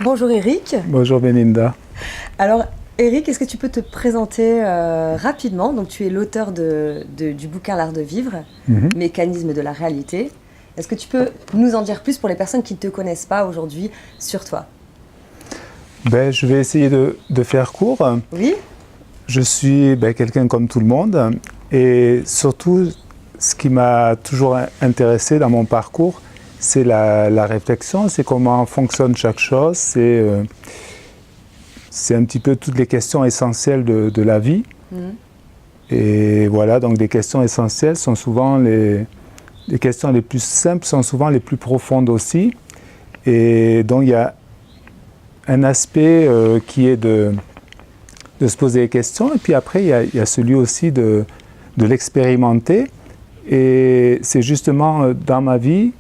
Bonjour Eric. Bonjour Belinda. Alors Eric, est-ce que tu peux te présenter rapidement? Donc tu es l'auteur du bouquin L'Art de vivre, Mécanisme de la réalité. Est-ce que tu peux nous en dire plus pour les personnes qui ne te connaissent pas aujourd'hui sur toi? Je vais essayer de faire court. Oui. Je suis quelqu'un comme tout le monde et surtout ce qui m'a toujours intéressé dans mon parcours, c'est la réflexion, c'est comment fonctionne chaque chose, c'est un petit peu toutes les questions essentielles de la vie. Et voilà, donc des questions essentielles sont souvent les questions les plus simples, sont souvent les plus profondes aussi. Et donc il y a un aspect qui est de se poser des questions, et puis après il y a celui aussi de l'expérimenter. Et c'est justement dans ma vie,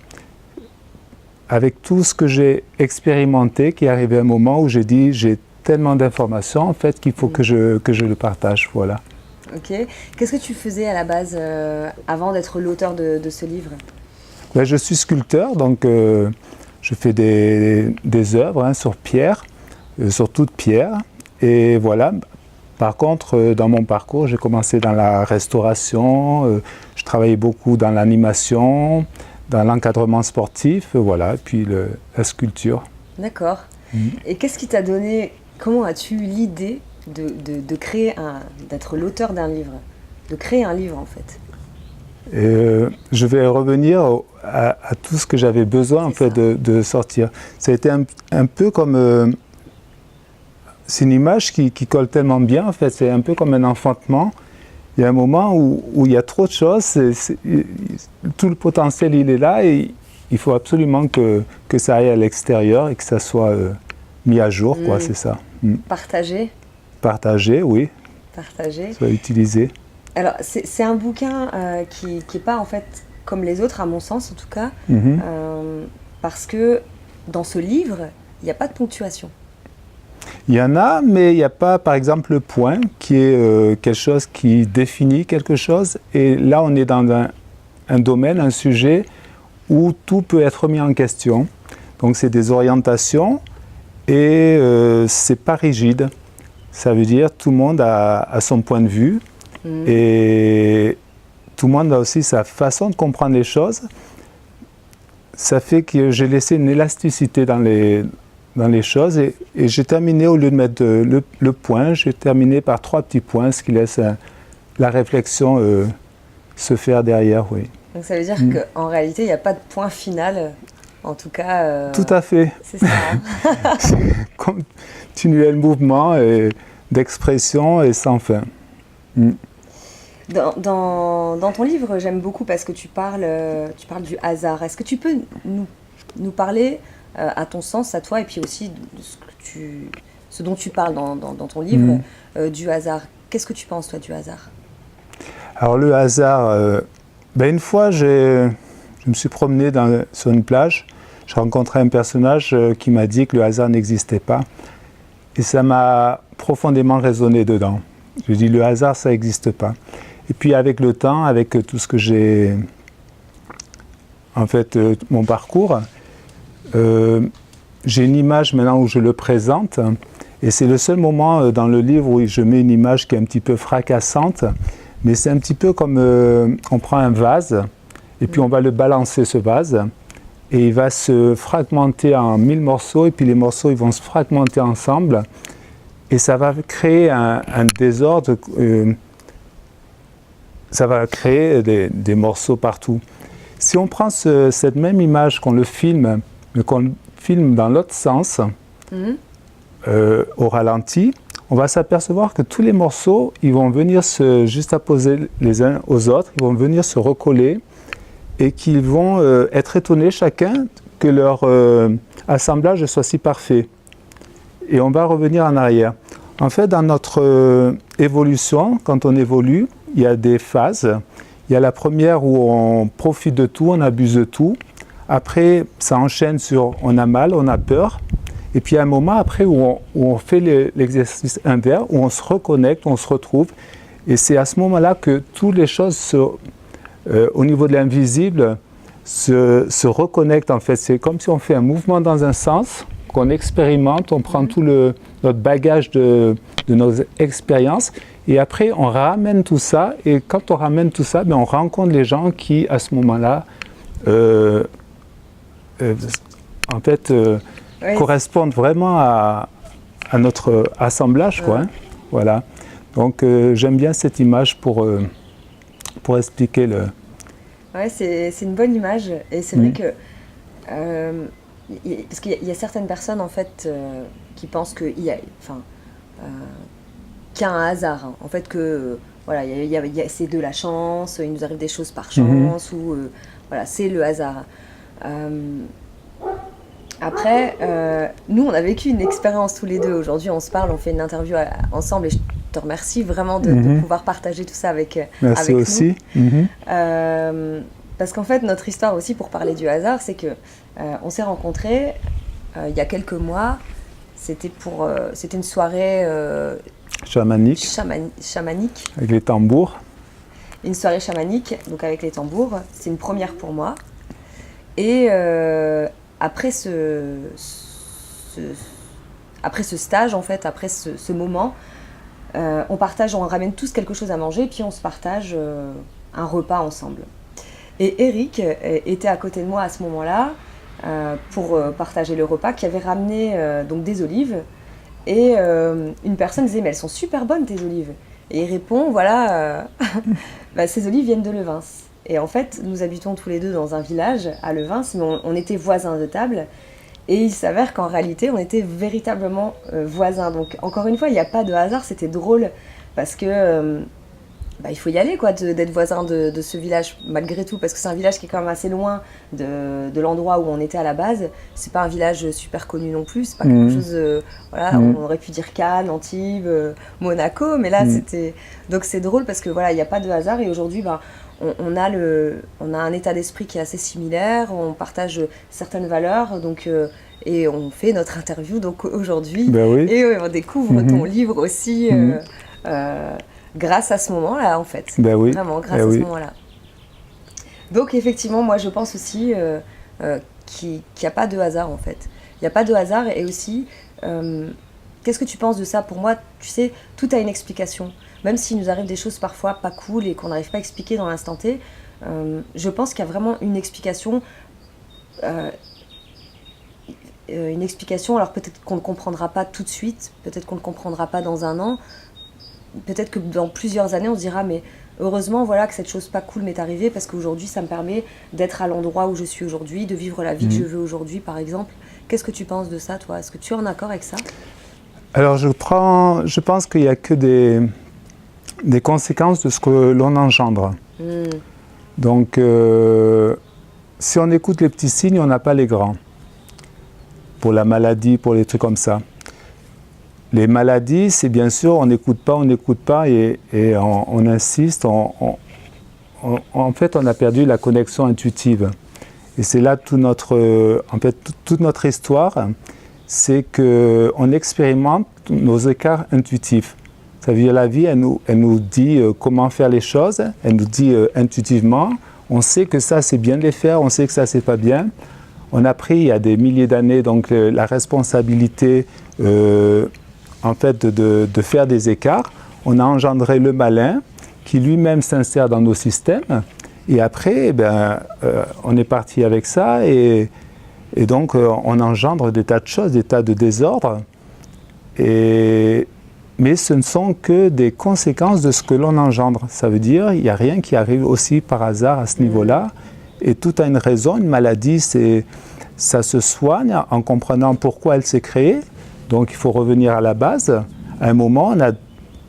avec tout ce que j'ai expérimenté, qu'il est arrivé un moment où j'ai dit j'ai tellement d'informations en fait qu'il faut que je le partage, voilà. Ok. Qu'est-ce que tu faisais à la base avant d'être l'auteur de ce livre? Je suis sculpteur, donc je fais des œuvres sur pierre, sur toute pierre, et voilà. Par contre, dans mon parcours, j'ai commencé dans la restauration, je travaillais beaucoup dans l'animation, dans l'encadrement sportif, voilà, et puis la sculpture. D'accord. Et qu'est-ce qui t'a donné, comment as-tu eu l'idée de créer d'être l'auteur d'un livre, de créer un livre en fait? Je vais revenir à tout ce que j'avais besoin en fait de sortir. Ça a été un peu comme... c'est une image qui colle tellement bien, en fait, c'est un peu comme un enfantement. Il y a un moment où il y a trop de choses, tout le potentiel il est là et il faut absolument que ça aille à l'extérieur et que ça soit mis à jour, quoi, c'est ça. Partager. Partager, oui. Partager. Soit utilisé. Alors, c'est un bouquin qui n'est pas en fait comme les autres, à mon sens en tout cas, parce que dans ce livre, il n'y a pas de ponctuation. Il y en a, mais il n'y a pas, par exemple, le point, qui est quelque chose qui définit quelque chose. Et là, on est dans un domaine, un sujet, où tout peut être mis en question. Donc, c'est des orientations et c'est pas rigide. Ça veut dire tout le monde a son point de vue et tout le monde a aussi sa façon de comprendre les choses. Ça fait que j'ai laissé une élasticité dans les choses et j'ai terminé, au lieu de mettre le point, j'ai terminé par 3 petits points, ce qui laisse la réflexion se faire derrière, oui. Donc ça veut dire qu'en réalité, il n'y a pas de point final, en tout cas... Tout à fait. C'est ça. Hein. C'est continuel mouvement d'expression et sans fin. Dans ton livre, j'aime beaucoup parce que tu parles du hasard. Est-ce que tu peux nous parler à ton sens, à toi, et puis aussi de ce dont tu parles dans ton livre, du hasard. Qu'est-ce que tu penses, toi, du hasard? Alors, le hasard, une fois, je me suis promené sur une plage, j'ai rencontré un personnage qui m'a dit que le hasard n'existait pas, et ça m'a profondément résonné dedans. Je dis, le hasard, ça n'existe pas. Et puis, avec le temps, avec tout ce que j'ai... En fait, mon parcours... j'ai une image maintenant où je le présente et c'est le seul moment dans le livre où je mets une image qui est un petit peu fracassante, mais c'est un petit peu comme on prend un vase et puis on va le balancer, ce vase, et il va se fragmenter en 1000 morceaux et puis les morceaux ils vont se fragmenter ensemble et ça va créer un désordre, ça va créer des morceaux partout. Si on prend cette même image, qu'on le filme, mais qu'on filme dans l'autre sens, au ralenti, on va s'apercevoir que tous les morceaux, ils vont venir se juxtaposer les uns aux autres, ils vont venir se recoller et qu'ils vont être étonnés chacun que leur assemblage soit si parfait. Et on va revenir en arrière. En fait, dans notre évolution, quand on évolue, il y a des phases. Il y a la première où on profite de tout, on abuse de tout. Après, ça enchaîne sur on a mal, on a peur. Et puis il y a un moment après où on fait l'exercice inverse, où on se reconnecte, on se retrouve. Et c'est à ce moment-là que toutes les choses, au niveau de l'invisible, se reconnectent. En fait, c'est comme si on fait un mouvement dans un sens, Donc on expérimente, on prend tout notre bagage de nos expériences et après on ramène tout ça et quand on ramène tout ça, on rencontre les gens qui à ce moment-là en fait correspondent vraiment à notre assemblage, quoi, hein. Voilà. Donc j'aime bien cette image pour expliquer le... Ouais, c'est une bonne image et c'est vrai que parce qu'il y a certaines personnes en fait qui pensent qu'il y a un hasard, hein. En fait que voilà, c'est de la chance, il nous arrive des choses par chance ou voilà, c'est le hasard. Après, nous, on a vécu une expérience tous les deux. Aujourd'hui, on se parle, on fait une interview ensemble et je te remercie vraiment de pouvoir partager tout ça avec Merci avec aussi. nous. Parce qu'en fait, notre histoire aussi, pour parler du hasard, c'est que on s'est rencontrés il y a quelques mois. C'était une soirée Chamanique. Chamanique. Avec les tambours. Une soirée chamanique, donc avec les tambours. C'est une première pour moi. Et après ce stage, en fait, après ce moment, on ramène tous quelque chose à manger, puis on se partage un repas ensemble. Et Eric était à côté de moi à ce moment-là pour partager le repas, qui avait ramené donc des olives. Et une personne disait « mais elles sont super bonnes tes olives ». Et il répond « voilà, ces olives viennent de Levins ». Et en fait, nous habitons tous les deux dans un village à Levins, mais on était voisins de table. Et il s'avère qu'en réalité, on était véritablement voisins. Donc encore une fois, il n'y a pas de hasard, c'était drôle parce que il faut y aller, quoi, d'être voisin de ce village malgré tout, parce que c'est un village qui est quand même assez loin de l'endroit où on était à la base. C'est pas un village super connu non plus, c'est pas quelque chose, voilà, on aurait pu dire Cannes, Antibes, Monaco, mais là c'était... Donc c'est drôle parce que voilà, il n'y a pas de hasard et aujourd'hui, on a un état d'esprit qui est assez similaire, on partage certaines valeurs, donc... et on fait notre interview donc aujourd'hui, et on découvre ton livre aussi grâce à ce moment-là, en fait. Vraiment, grâce à ce moment-là. Donc, effectivement, moi, je pense aussi qu'il n'y a pas de hasard, en fait. Il n'y a pas de hasard, et aussi, qu'est-ce que tu penses de ça? Pour moi, tu sais, tout a une explication. Même s'il nous arrive des choses parfois pas cool et qu'on n'arrive pas à expliquer dans l'instant T, je pense qu'il y a vraiment une explication. Alors peut-être qu'on ne comprendra pas tout de suite, peut-être qu'on ne comprendra pas dans un an, peut-être que dans plusieurs années on se dira mais heureusement voilà que cette chose pas cool m'est arrivée parce qu'aujourd'hui ça me permet d'être à l'endroit où je suis aujourd'hui, de vivre la vie que je veux aujourd'hui par exemple. Qu'est-ce que tu penses de ça toi? Est-ce que tu es en accord avec ça? Alors je pense qu'il n'y a que des conséquences de ce que l'on engendre. Donc si on écoute les petits signes, on n'a pas les grands. Pour la maladie, pour les trucs comme ça. Les maladies, c'est bien sûr, on n'écoute pas et on insiste. En fait, on a perdu la connexion intuitive. Et c'est là toute notre histoire, c'est qu'on expérimente nos écarts intuitifs. Ça veut dire la vie, elle nous dit comment faire les choses, elle nous dit intuitivement. On sait que ça, c'est bien de les faire, on sait que ça, c'est pas bien. On a pris, il y a des milliers d'années, donc la responsabilité en fait, de faire des écarts. On a engendré le malin qui lui-même s'insère dans nos systèmes. Et après, on est parti avec ça et donc on engendre des tas de choses, des tas de désordres. Mais ce ne sont que des conséquences de ce que l'on engendre. Ça veut dire qu'il n'y a rien qui arrive aussi par hasard à ce niveau-là. Et tout a une raison. Une maladie, ça se soigne en comprenant pourquoi elle s'est créée. Donc il faut revenir à la base. À un moment,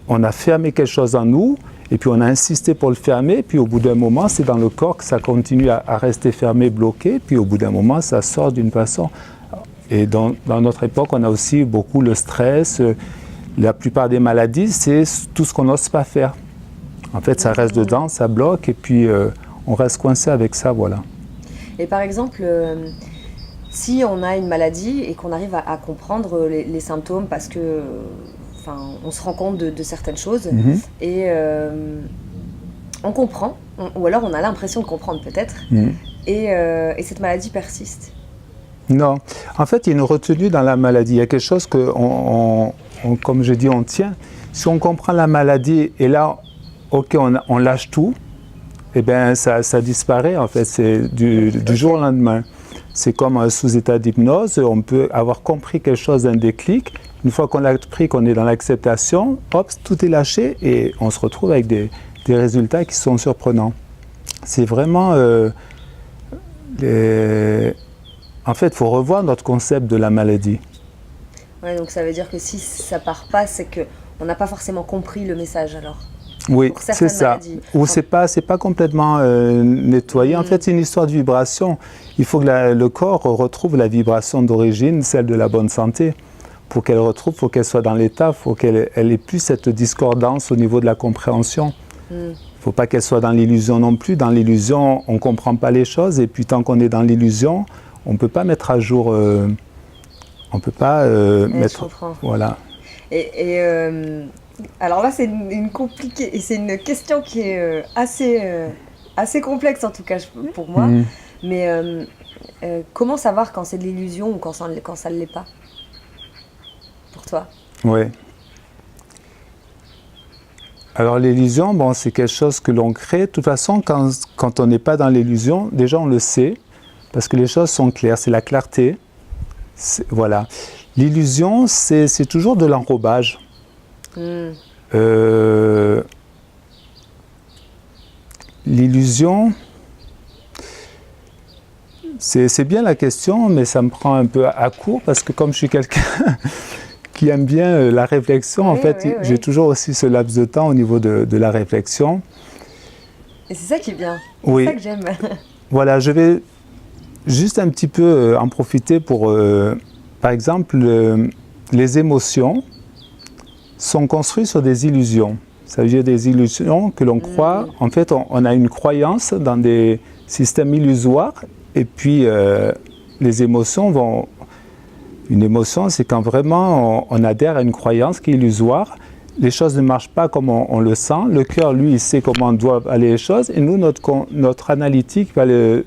on a fermé quelque chose en nous, et puis on a insisté pour le fermer, puis au bout d'un moment, c'est dans le corps que ça continue à rester fermé, bloqué, puis au bout d'un moment, ça sort d'une façon. Et dans notre époque, on a aussi beaucoup le stress. La plupart des maladies, c'est tout ce qu'on n'ose pas faire. En fait, ça reste dedans, ça bloque, et puis on reste coincé avec ça, voilà. Et par exemple, si on a une maladie et qu'on arrive à comprendre les symptômes parce que, on se rend compte de certaines choses et on comprend, ou alors on a l'impression de comprendre peut-être, et cette maladie persiste. Non. En fait, il y a une retenue dans la maladie. Il y a quelque chose que, comme je dis, on tient. Si on comprend la maladie et là, OK, on lâche tout, eh bien, ça disparaît, en fait. C'est du jour au lendemain. C'est comme un sous-état d'hypnose. On peut avoir compris quelque chose d'un déclic. Une fois qu'on l'a pris, qu'on est dans l'acceptation, hop, tout est lâché et on se retrouve avec des résultats qui sont surprenants. C'est vraiment... En fait, il faut revoir notre concept de la maladie. Ouais, donc ça veut dire que si ça part pas, c'est qu'on n'a pas forcément compris le message alors. Oui, c'est ça. Maladies. Ou c'est pas complètement nettoyé. En fait, c'est une histoire de vibration. Il faut que le corps retrouve la vibration d'origine, celle de la bonne santé. Pour qu'elle retrouve, il faut qu'elle soit dans l'état, il faut qu'elle ait plus cette discordance au niveau de la compréhension. Il ne faut pas qu'elle soit dans l'illusion non plus. Dans l'illusion, on ne comprend pas les choses. Et puis tant qu'on est dans l'illusion, on ne peut pas mettre à jour... on ne peut pas mettre... Je comprends. Voilà. Alors là, c'est une question qui est assez complexe en tout cas pour moi. Mais comment savoir quand c'est de l'illusion ou quand ça ne l'est pas pour toi? Oui. Alors l'illusion, bon, c'est quelque chose que l'on crée. De toute façon, quand on n'est pas dans l'illusion, déjà on le sait, parce que les choses sont claires, c'est la clarté. Voilà. L'illusion, c'est toujours de l'enrobage. L'illusion, c'est bien la question, mais ça me prend un peu à court parce que comme je suis quelqu'un qui aime bien la réflexion, en fait, j'ai toujours aussi ce laps de temps au niveau de la réflexion. Et c'est ça qui est bien, c'est ça que j'aime. Voilà, je vais juste un petit peu en profiter pour, par exemple, les émotions sont construites sur des illusions. Ça veut dire des illusions que l'on croit. En fait, on a une croyance dans des systèmes illusoires et puis les émotions vont... Une émotion, c'est quand vraiment on adhère à une croyance qui est illusoire. Les choses ne marchent pas comme on le sent. Le cœur, lui, il sait comment doivent aller les choses. Et nous, notre analytique va le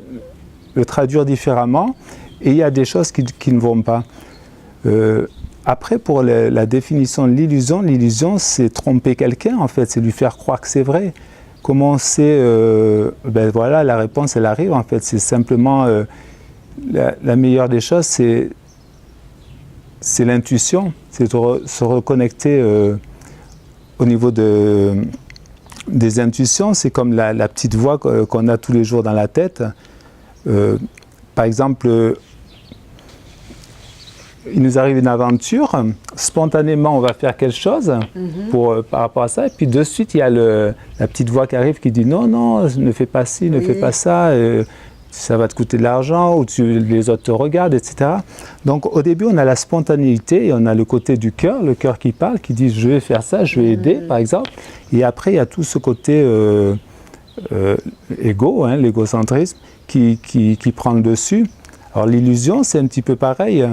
traduire différemment. Et il y a des choses qui ne vont pas. Après, pour la définition de l'illusion, c'est tromper quelqu'un, en fait. C'est lui faire croire que c'est vrai. Comment c'est... ben voilà, la réponse, elle arrive, en fait. C'est simplement... la meilleure des choses, c'est l'intuition, c'est de se reconnecter au niveau des intuitions. C'est comme la petite voix qu'on a tous les jours dans la tête. Par exemple, il nous arrive une aventure, spontanément on va faire quelque chose par rapport à ça, et puis de suite il y a la petite voix qui arrive qui dit non, ne fais pas ci, ne fais pas ça. Ça va te coûter de l'argent, ou les autres te regardent, etc. Donc au début, on a la spontanéité et on a le côté du cœur, le cœur qui parle, qui dit je vais faire ça, je vais aider, par exemple. Et après, il y a tout ce côté égo, l'égocentrisme, qui prend le dessus. Alors l'illusion, c'est un petit peu pareil.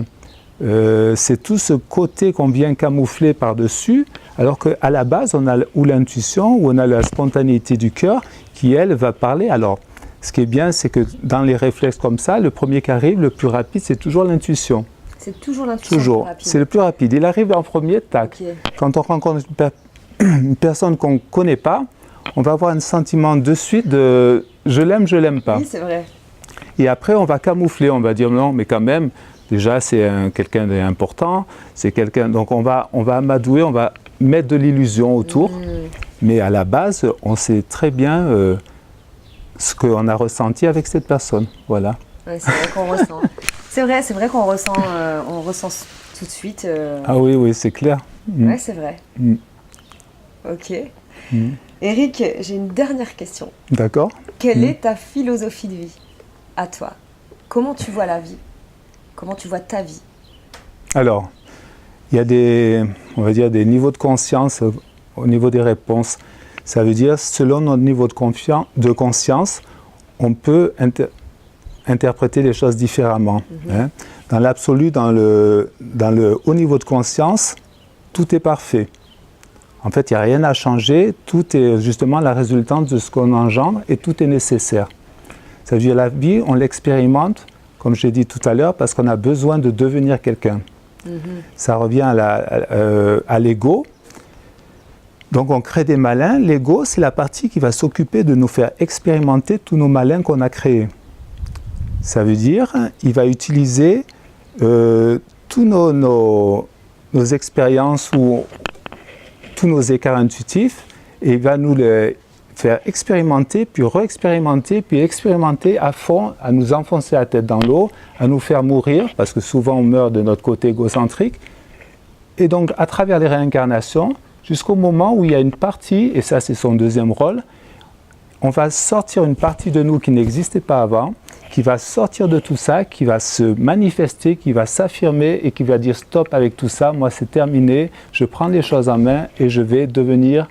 C'est tout ce côté qu'on vient camoufler par-dessus, alors qu'à la base, on a ou l'intuition, ou on a la spontanéité du cœur, qui, elle, va parler. Alors, ce qui est bien, c'est que dans les réflexes comme ça, le premier qui arrive, le plus rapide, c'est toujours l'intuition. C'est toujours l'intuition toujours. Le plus rapide. C'est le plus rapide. Il arrive en premier, tac. Okay. Quand on rencontre une personne qu'on ne connaît pas, on va avoir un sentiment de suite de « je l'aime pas ». Oui, c'est vrai. Et après, on va camoufler, on va dire « non, mais quand même, déjà, c'est quelqu'un d'important, c'est quelqu'un… » Donc, on va amadouer, on va mettre de l'illusion autour. Mais à la base, on sait très bien… ce qu'on a ressenti avec cette personne, voilà. Ouais, c'est vrai qu'on ressent. C'est vrai qu'on ressent, on ressent tout de suite. Ah oui, c'est clair. Ouais, c'est vrai. Ok. Eric, j'ai une dernière question. D'accord. Quelle est ta philosophie de vie, à toi? Comment tu vois la vie? Comment tu vois ta vie? Alors, il y a on va dire, des niveaux de conscience au niveau des réponses. Ça veut dire, selon notre niveau de conscience, on peut interpréter les choses différemment. Dans l'absolu, dans le haut niveau de conscience, tout est parfait. En fait, il n'y a rien à changer, tout est justement la résultante de ce qu'on engendre et tout est nécessaire. Ça veut dire, la vie, on l'expérimente comme j'ai dit tout à l'heure, parce qu'on a besoin de devenir quelqu'un. Ça revient à l'ego. Donc on crée des malins. L'ego, c'est la partie qui va s'occuper de nous faire expérimenter tous nos malins qu'on a créés. Ça veut dire, il va utiliser tous nos expériences ou tous nos écarts intuitifs et il va nous les faire expérimenter, puis re-expérimenter, puis expérimenter à fond, à nous enfoncer la tête dans l'eau, à nous faire mourir, parce que souvent on meurt de notre côté égocentrique. Et donc à travers les réincarnations, jusqu'au moment où il y a une partie, et ça c'est son deuxième rôle, on va sortir une partie de nous qui n'existait pas avant, qui va sortir de tout ça, qui va se manifester, qui va s'affirmer et qui va dire stop avec tout ça, moi c'est terminé, je prends les choses en main et je vais devenir,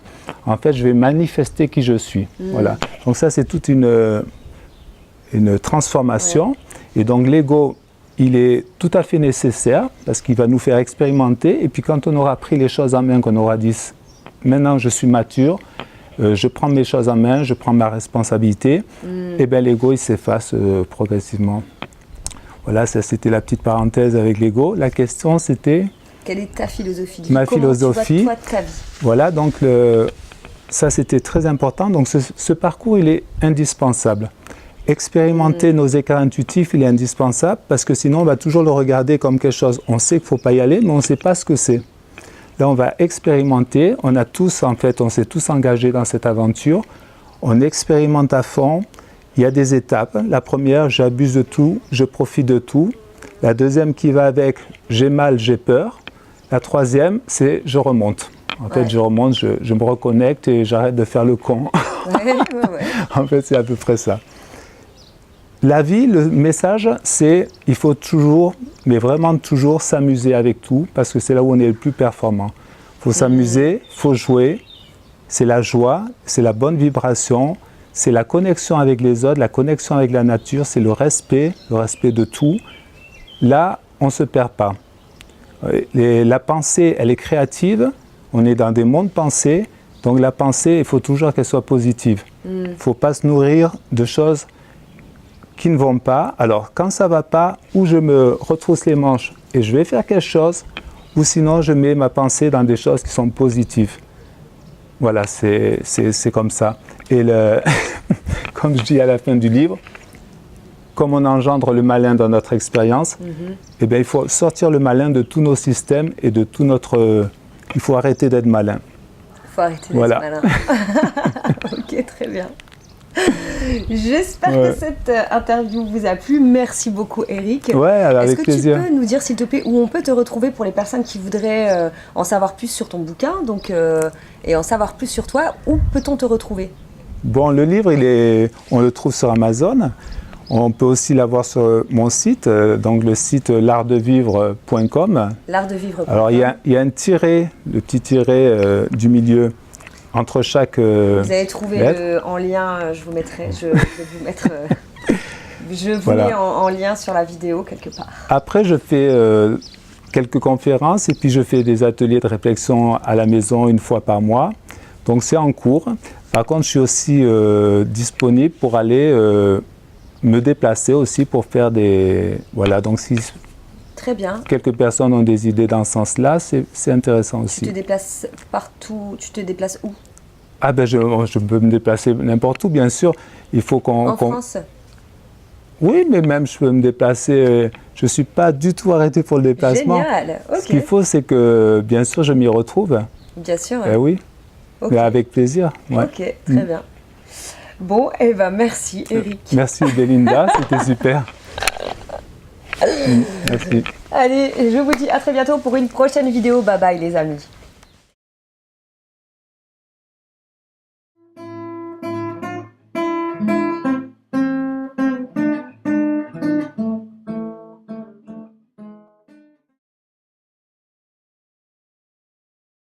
en fait je vais manifester qui je suis. Voilà. Donc ça c'est toute une transformation et donc l'ego il est tout à fait nécessaire parce qu'il va nous faire expérimenter et puis quand on aura pris les choses en main, qu'on aura dit maintenant je suis mature, je prends mes choses en main, je prends ma responsabilité, et bien l'ego il s'efface progressivement. Voilà, ça c'était la petite parenthèse avec l'ego. La question c'était... Quelle est ta philosophie? Ma philosophie. Tu vois, toi, ta vie. Voilà, donc ça c'était très important. Donc ce parcours il est indispensable. Expérimenter nos écarts intuitifs, il est indispensable parce que sinon on va toujours le regarder comme quelque chose. On sait qu'il ne faut pas y aller, mais on ne sait pas ce que c'est. Là, on va expérimenter. On s'est tous engagés dans cette aventure. On expérimente à fond. Il y a des étapes. La première, j'abuse de tout, je profite de tout. La deuxième qui va avec, j'ai mal, j'ai peur. La troisième, c'est je remonte. En fait, je remonte, je me reconnecte et j'arrête de faire le con. En fait, c'est à peu près ça. La vie, le message, c'est il faut toujours, mais vraiment toujours s'amuser avec tout parce que c'est là où on est le plus performant. Il faut s'amuser, il faut jouer, c'est la joie, c'est la bonne vibration, c'est la connexion avec les autres, la connexion avec la nature, c'est le respect de tout. Là, on ne se perd pas. La pensée, elle est créative, on est dans des mondes pensés, donc la pensée, il faut toujours qu'elle soit positive. Il ne faut pas se nourrir de choses qui ne vont pas. Alors, quand ça ne va pas, ou je me retrousse les manches et je vais faire quelque chose, ou sinon je mets ma pensée dans des choses qui sont positives. Voilà, c'est comme ça. Et comme je dis à la fin du livre, comme on engendre le malin dans notre expérience, eh bien, il faut sortir le malin de tous nos systèmes et de tout notre... il faut arrêter d'être malin. Il faut arrêter d'être malin. Ok, très bien. J'espère que cette interview vous a plu. Merci beaucoup, Eric. Ouais, avec plaisir. Est-ce que tu peux nous dire, s'il te plaît, où on peut te retrouver pour les personnes qui voudraient en savoir plus sur ton bouquin et en savoir plus sur toi? Où peut-on te retrouver? Bon, le livre, on le trouve sur Amazon. On peut aussi l'avoir sur mon site, donc le site l'artdevivre.com. L'artdevivre.com. Alors, il y a un tiret, le petit tiret du milieu. Entre chaque vous avez trouvé en lien, je vous mettrai, je vous mets en lien sur la vidéo quelque part. Après, je fais quelques conférences et puis je fais des ateliers de réflexion à la maison une fois par mois. Donc c'est en cours. Par contre, je suis aussi disponible pour aller me déplacer aussi pour faire des... Voilà, donc si... Très bien. Quelques personnes ont des idées dans ce sens-là, c'est intéressant aussi. Tu te déplaces partout, tu te déplaces où? Ah ben je peux me déplacer n'importe où, bien sûr. Il faut En France? Oui, mais même je peux me déplacer. Je ne suis pas du tout arrêté pour le déplacement. Génial, ok. Ce qu'il faut, c'est que, bien sûr, je m'y retrouve. Bien sûr. Oui, okay. Mais avec plaisir. Ouais. Ok, très bien. Bon, eh ben merci, Eric. Merci, Belinda, c'était super. Merci. Allez, je vous dis à très bientôt pour une prochaine vidéo. Bye bye les amis.